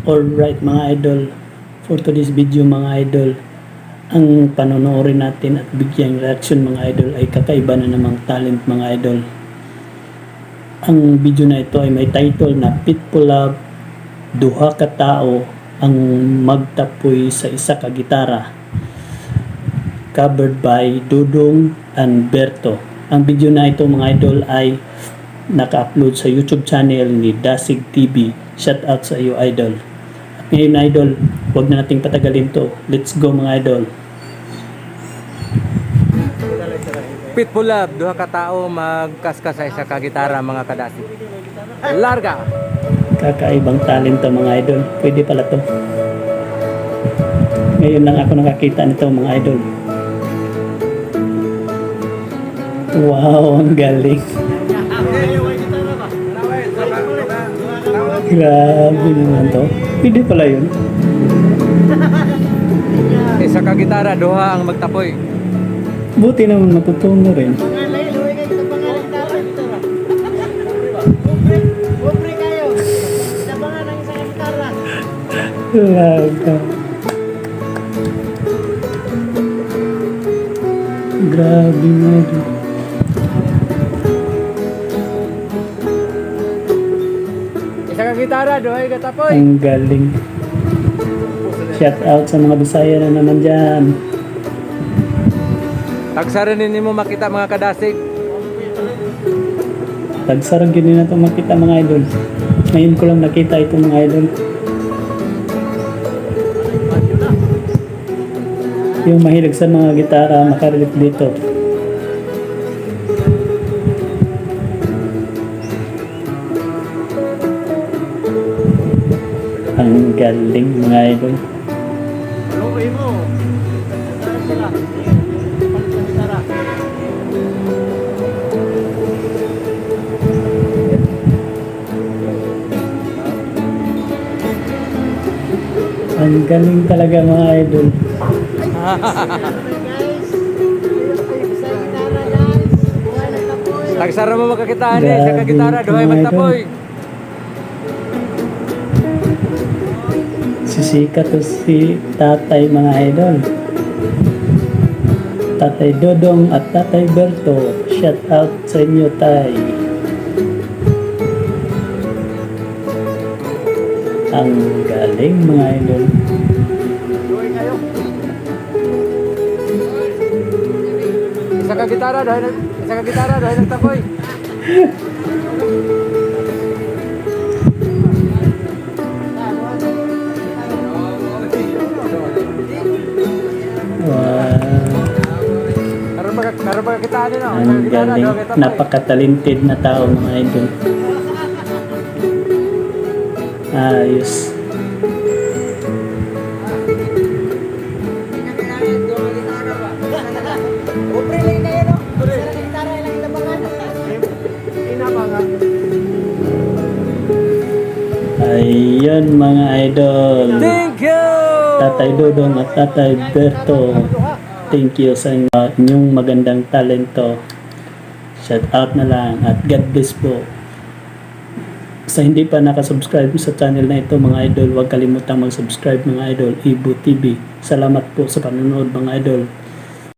Alright mga idol, for today's video mga idol, ang panonoorin natin at bigyang reaction mga idol ay kakaiba na namang talent mga idol. Ang video na ito ay may title na Pitbull Love, duha ka tao ang magtapoy sa isa ka gitara. Covered by Dudong and Berto. Ang video na ito mga idol ay naka-upload sa YouTube channel ni Dasig TV. Shout out sa iyo idol. At ngayon idol, huwag na nating patagalin to. Let's go mga idol. Pitbull Love, duha ka tao magkaskas sa isa ka gitara mga kadasi. Larga! Kakaibang talento mga idol. Pwede pala to. Ngayon lang ako nakakita nito mga idol. Wow, ang galing. Grabe naman to. Pwede pala yun. Isa ka gitara, duha ang magtapoy. Buti naman matutunan rin. Laga. Grabe nga din. Isa ka gitara, duha ang magtapoy. Ang galing. Shout out sa mga Bisaya na naman dyan. Tagsaran din mo makita mga kadasig. Tagsarang gini na ito makita mga idol. Ngayon ko lang nakita ito mga idol. Yung mahilig sa mga gitara makarelate dito. Ang galing mga idol. Ang galing talaga mga idol. Tagsaran mo makakitaan eh, isa ka gitara, duha ang magtapoy. Sisika to si tatay mga idol. Tatay Dodong at Tatay Berto. Shout out sa inyo tay. Ang galing mga idol. Isa ka gitara, duha ang magtapoy. Wow. Karon ba kitaan din oh. Ang galing. Napaka-talented na tao mga idol. Ayos. Ayun mga idol. Thank you! Tatay Dodong at Tatay Berto. Thank you sa inyong magandang talento. Shout out na lang at God bless po. Sa hindi pa nakasubscribe sa channel na ito mga idol, huwag kalimutang mag-subscribe mga idol, Ibo TV. Salamat po sa panonood mga idol.